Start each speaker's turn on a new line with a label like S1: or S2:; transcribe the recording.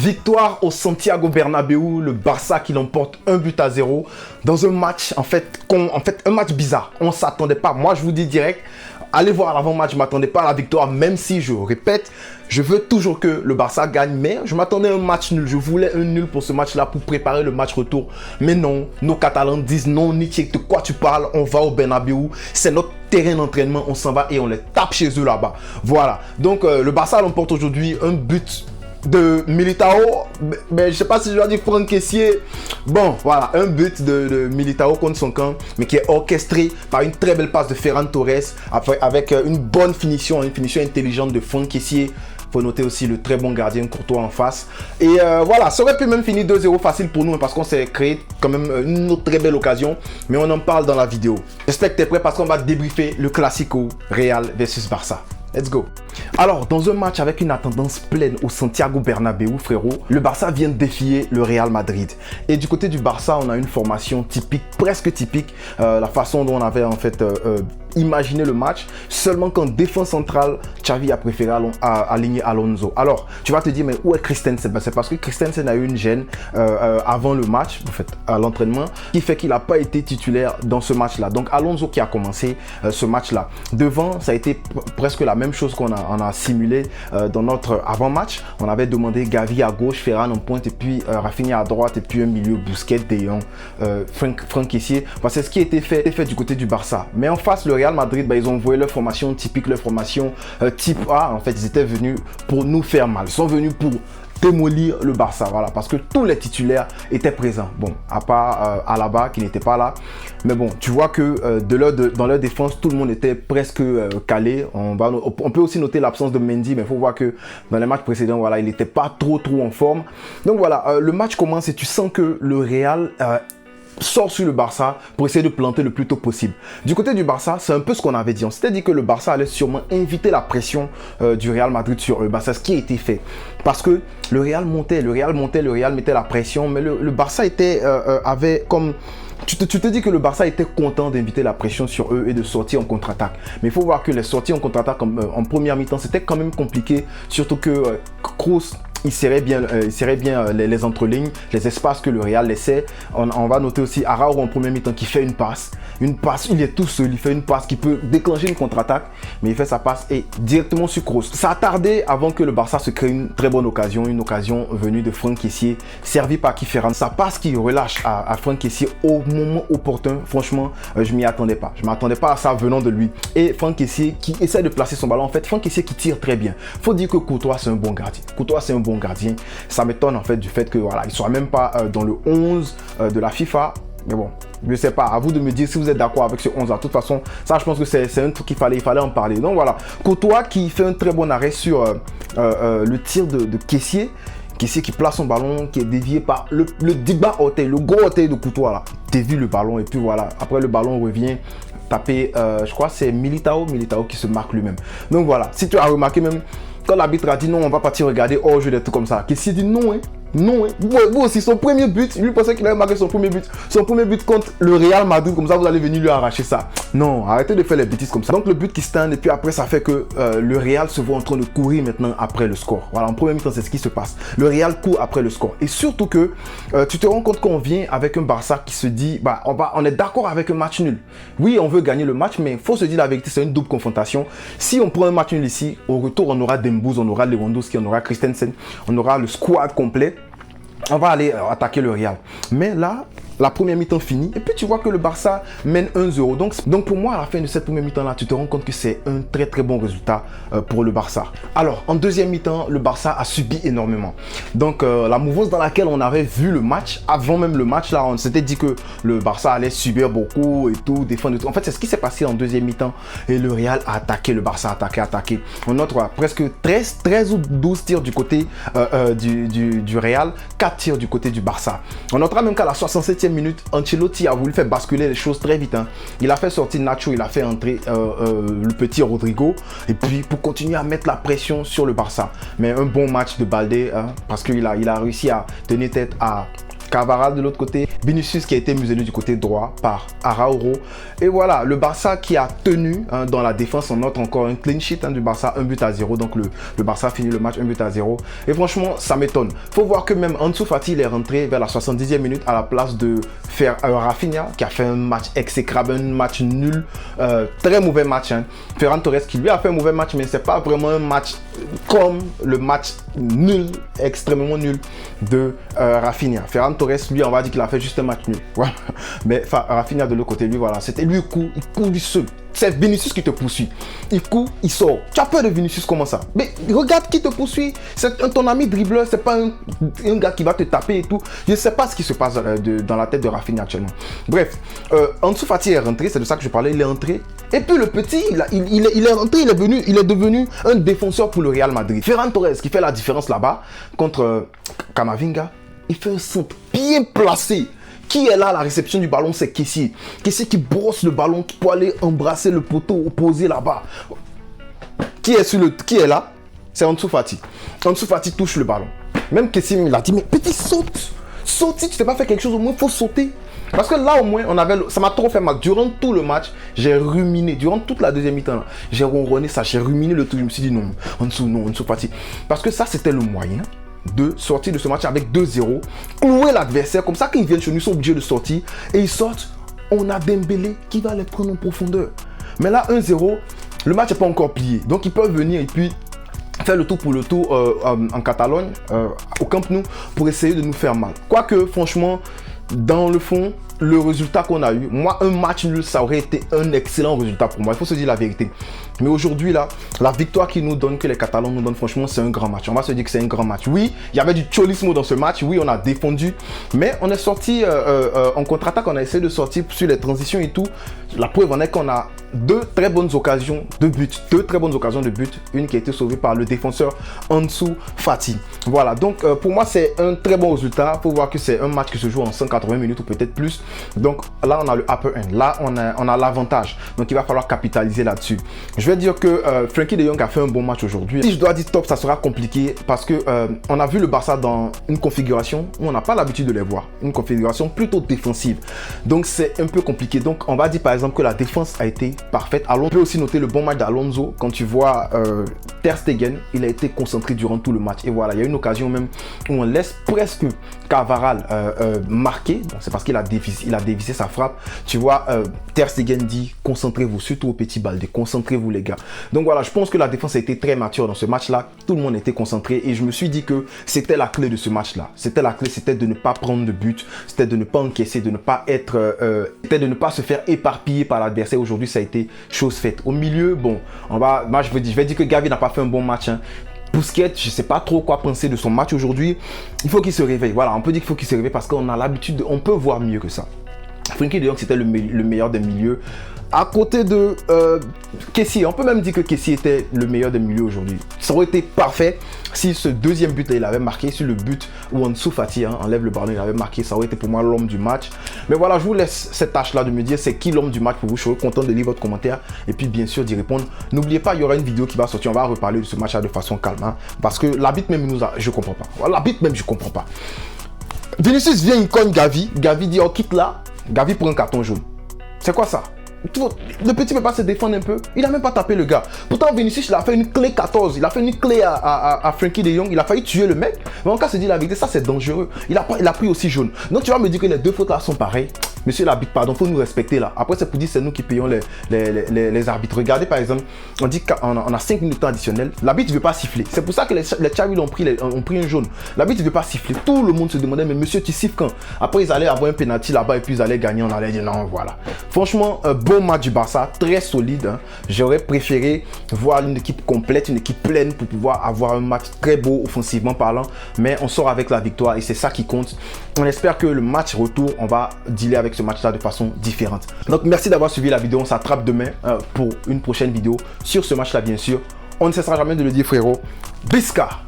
S1: Victoire au Santiago Bernabéu, le Barça qui l'emporte 1-0 dans un match en fait un match bizarre. On s'attendait pas. Moi je vous dis direct, allez voir l'avant-match, je m'attendais pas à la victoire, même si je répète, je veux toujours que le Barça gagne, mais je m'attendais à un match nul. Je voulais un nul pour ce match-là pour préparer le match retour. Mais non, nos Catalans disent non, Nietzsche, de quoi tu parles? On va au Bernabéu, c'est notre terrain d'entraînement, on s'en va et on les tape chez eux là-bas. Voilà, donc le Barça l'emporte aujourd'hui, un but de Militao, mais je sais pas si je dois dire Franck Kessié. Bon, voilà, un but de Militao contre son camp, mais qui est orchestré par une très belle passe de Ferran Torres, avec une bonne finition, une finition intelligente de Franck Kessié. Faut noter aussi le très bon gardien Courtois en face. Et voilà, ça aurait pu même finir 2-0 facile pour nous, parce qu'on s'est créé quand même une autre très belle occasion, mais on en parle dans la vidéo. J'espère que tu es prêt parce qu'on va débriefer le Classico Real versus Barça. Let's go. Alors, dans un match avec une attendance pleine au Santiago Bernabéu, frérot, le Barça vient de défier le Real Madrid. Et du côté du Barça, on a une formation typique, presque typique, la façon dont on avait en fait imaginé le match, seulement qu'en défense centrale, Xavi a préféré aligner Alonso. Alors, tu vas te dire, mais où est Christensen? C'est parce que Christensen a eu une gêne avant le match, en fait, à l'entraînement, qui fait qu'il n'a pas été titulaire dans ce match-là. Donc, Alonso qui a commencé ce match-là. Devant, ça a été presque la même chose qu'on a simulé dans notre avant-match. On avait demandé Gavi à gauche, Ferran en pointe, et puis Rafinha à droite, et puis un milieu Busquets, De Jong, Franck Kessié. C'est ce qui a été fait du côté du Barça. Mais en face, le Real Madrid, ils ont envoyé leur formation typique, leur formation type A. En fait, ils étaient venus pour nous faire mal. Ils sont venus pour démolir le Barça, voilà, parce que tous les titulaires étaient présents. Bon, à part Alaba qui n'était pas là, mais bon, tu vois que dans leur défense, tout le monde était presque calé. On peut aussi noter l'absence de Mendy, mais il faut voir que dans les matchs précédents, voilà, il n'était pas trop en forme. Donc voilà, le match commence et tu sens que le Real sort sur le Barça pour essayer de planter le plus tôt possible. Du côté du Barça, c'est un peu ce qu'on avait dit. On s'était dit que le Barça allait sûrement inviter la pression du Real Madrid sur eux. C'est ce qui a été fait. Parce que le Real montait, le Real mettait la pression, mais le Barça avait comme... Tu te dis que le Barça était content d'inviter la pression sur eux et de sortir en contre-attaque. Mais il faut voir que les sorties en contre-attaque en première mi-temps, c'était quand même compliqué. Surtout que Kroos, il serrait bien les entrelignes, les espaces que le Real laissait. On va noter aussi Araujo en première mi-temps qui fait une passe, il est tout seul, il fait une passe qui peut déclencher une contre-attaque, mais il fait sa passe et directement sur Kroos. Ça a tardé avant que le Barça se crée une très bonne occasion, une occasion venue de Franck Kessié, servie par Ferran. Sa passe qui relâche à Franck Kessié au moment opportun, franchement, je m'y attendais pas. Je m'attendais pas à ça venant de lui. Et Franck Kessié qui essaie de placer son ballon, en fait, Franck Kessié qui tire très bien. Faut dire que Courtois, c'est un bon gardien. Courtois, c'est un bon gardien. Ça m'étonne en fait du fait que voilà, il soit même pas dans le 11 de la FIFA. Mais bon, je sais pas, à vous de me dire si vous êtes d'accord avec ce 11 là. De toute façon, ça je pense que c'est un truc qu'il fallait en parler. Donc voilà, Courtois qui fait un très bon arrêt sur le tir de Kessié. Kessié qui place son ballon, qui est dévié par le Diba orteil, le gros orteil de Courtois là. Dévie le ballon et puis voilà, après le ballon revient taper, je crois c'est Militao qui se marque lui-même. Donc voilà, si tu as remarqué même, quand l'arbitre a dit non, on va partir regarder hors-jeu des trucs comme ça, Kessié dit non, hein. Non, hein. Vous aussi, son premier but, lui pensait qu'il avait marqué son premier but contre le Real Madrid, comme ça vous allez venir lui arracher ça. Non, arrêtez de faire les bêtises comme ça. Donc le but qui stand et puis après ça fait que le Real se voit en train de courir maintenant après le score. Voilà, en premier mi-temps c'est ce qui se passe. Le Real court après le score et surtout que tu te rends compte qu'on vient avec un Barça qui se dit, on est d'accord avec un match nul. Oui, on veut gagner le match, mais il faut se dire la vérité, c'est une double confrontation. Si on prend un match nul ici, au retour on aura Dembouz, on aura Lewandowski, on aura Christensen, on aura le squad complet. On va aller attaquer le Real. Mais là, la première mi-temps finie et puis tu vois que le Barça mène 1-0. Donc pour moi, à la fin de cette première mi-temps là, tu te rends compte que c'est un très bon résultat pour le Barça. Alors, en deuxième mi-temps, le Barça a subi énormément. Donc la mouvance dans laquelle on avait vu le match, avant même le match là, on s'était dit que le Barça allait subir beaucoup et tout, défendre et tout. En fait, c'est ce qui s'est passé en deuxième mi-temps et le Real a attaqué, le Barça a attaqué. On note presque 13 ou 12 tirs du côté du Real, 4 tirs du côté du Barça. On notera même qu'à la 67e minute, Ancelotti a voulu faire basculer les choses très vite. Il a fait sortir Nacho, il a fait entrer le petit Rodrigo, et puis pour continuer à mettre la pression sur le Barça. Mais un bon match de Baldé, parce qu'il a réussi à tenir tête à Carvajal de l'autre côté, Vinicius qui a été muselé du côté droit par Araujo. Et voilà, le Barça qui a tenu dans la défense. On note encore un clean sheet du Barça, 1-0. Donc le Barça finit le match 1-0. Et franchement, ça m'étonne. Faut voir que même Ansu Fati, il est rentré vers la 70e minute à la place de faire Rafinha qui a fait un match exécrable, un match nul, très mauvais match. Ferran Torres qui lui a fait un mauvais match, mais c'est pas vraiment un match comme le match nul, extrêmement nul de Rafinha. Ferran Torres, lui, on va dire qu'il a fait juste un match nul. Voilà. Mais Rafinha de l'autre côté, lui, voilà, c'était lui, il court du seul. C'est Vinicius qui te poursuit. Il court, il sort. Tu as peur de Vinicius, comment ça? Mais regarde qui te poursuit. C'est ton ami dribbleur, c'est pas un gars qui va te taper et tout. Je ne sais pas ce qui se passe dans la tête de Rafinha actuellement. Bref, Ansu Fati est rentré, c'est de ça que je parlais, il est entré. Et puis le petit, il est rentré, il est devenu un défenseur pour le Real Madrid. Ferran Torres qui fait la différence là-bas contre Camavinga, il fait un centre bien placé. Qui est là à la réception du ballon? C'est Kessie. Kessie qui brosse le ballon pour aller embrasser le poteau opposé là-bas. Qui est là? C'est Ansu Fati. Ansu Fati touche le ballon. Même Kessie il a dit, mais petit saute. Saute, si tu ne sais pas faire quelque chose, au moins il faut sauter. Parce que là au moins, ça m'a trop fait mal. Durant tout le match, j'ai ruminé. Durant toute la deuxième mi-temps, j'ai ronronné ça, j'ai ruminé le tout. Je me suis dit non, Ansu Fati. Parce que ça, c'était le moyen de sortir de ce match avec 2-0, clouer l'adversaire, comme ça quand ils viennent chez nous, ils sont obligés de sortir, et ils sortent, on a Dembélé qui va les prendre en profondeur. Mais là, 1-0, le match n'est pas encore plié, donc ils peuvent venir et puis faire le tour pour le tour en Catalogne, au Camp Nou, pour essayer de nous faire mal. Quoique, franchement, dans le fond, le résultat qu'on a eu, moi, un match nul, ça aurait été un excellent résultat pour moi. Il faut se dire la vérité. Mais aujourd'hui, là, la victoire qu'ils nous donnent, que les Catalans nous donnent, franchement, c'est un grand match. On va se dire que c'est un grand match. Oui, il y avait du cholismo dans ce match. Oui, on a défendu. Mais on est sorti en contre-attaque. On a essayé de sortir sur les transitions et tout. La preuve en est qu'on a deux très bonnes occasions de but. Une qui a été sauvée par le défenseur Ansu Fati. Voilà, donc pour moi, c'est un très bon résultat. Il faut voir que c'est un match qui se joue en 180 minutes ou peut-être plus. Donc là, on a le upper end. Là, on a l'avantage. Donc il va falloir capitaliser là-dessus. Je vais dire que Frenkie de Jong a fait un bon match aujourd'hui. Si je dois dire top, ça sera compliqué parce que on a vu le Barça dans une configuration où on n'a pas l'habitude de les voir. Une configuration plutôt défensive. Donc c'est un peu compliqué. Donc on va dire par exemple que la défense a été parfaite. On peut aussi noter le bon match d'Alonso. Quand tu vois Ter Stegen, il a été concentré durant tout le match. Et voilà, il y a une occasion même où on laisse presque Carvajal marquer. C'est parce qu'il a dévissé sa frappe. Tu vois, Ter Stegen dit concentrez-vous, surtout au petit Baldé, concentrez-vous les gars. Donc voilà, je pense que la défense a été très mature dans ce match-là. Tout le monde était concentré et je me suis dit que c'était la clé de ce match-là. C'était la clé, c'était de ne pas prendre de but, c'était de ne pas encaisser, de ne pas être, c'était de ne pas se faire éparpiller par l'adversaire. Aujourd'hui, ça a été chose faite. Au milieu, bon, moi je vais dire que Gavi n'a pas fait un bon match. Busquets, je ne sais pas trop quoi penser de son match aujourd'hui. Il faut qu'il se réveille. Voilà, on peut dire qu'il faut qu'il se réveille parce qu'on a l'habitude, on peut voir mieux que ça. Frenkie de Jong, c'était le meilleur des milieux. À côté de Kessie, on peut même dire que Kessie était le meilleur des milieux aujourd'hui. Ça aurait été parfait si ce deuxième but il avait marqué, si le but où Ansu Fati enlève le ballon, il avait marqué, ça aurait été pour moi l'homme du match. Mais voilà, je vous laisse cette tâche-là de me dire c'est qui l'homme du match pour vous. Je serai content de lire votre commentaire et puis bien sûr d'y répondre. N'oubliez pas, il y aura une vidéo qui va sortir, on va reparler de ce match-là de façon calme. Parce que l'arbitre même, je comprends pas. L'arbitre même, je comprends pas. Vinicius vient, il cogne Gavi. Gavi dit, oh, quitte là. Gavi prend un carton jaune. C'est quoi ça? Le petit ne peut pas se défendre un peu. Il n'a même pas tapé le gars. Pourtant, Vinicius, il a fait une clé 14. Il a fait une clé à Frenkie de Jong. Il a failli tuer le mec. Mais en cas, se dit la vérité, ça c'est dangereux. Il a pris aussi jaune. Donc tu vas me dire que les deux fautes là sont pareilles. Monsieur l'arbitre, pardon, il faut nous respecter là. Après, c'est pour dire c'est nous qui payons les arbitres. Regardez par exemple, on dit qu'on a 5 minutes additionnelles. L'arbitre ne veut pas siffler. C'est pour ça que les Xavi ont pris un jaune. L'arbitre ne veut pas siffler. Tout le monde se demandait, mais monsieur, tu siffles quand? Après, ils allaient avoir un penalty là-bas et puis ils allaient gagner. On allait dire non, voilà. Franchement, bon match du Barça, très solide. J'aurais préféré voir une équipe complète, une équipe pleine pour pouvoir avoir un match très beau offensivement parlant. Mais on sort avec la victoire et c'est ça qui compte. On espère que le match retour, on va dealer avec ce match-là de façon différente. Donc merci d'avoir suivi la vidéo. On s'attrape demain pour une prochaine vidéo sur ce match-là, bien sûr. On ne cessera jamais de le dire, frérot. Bisca!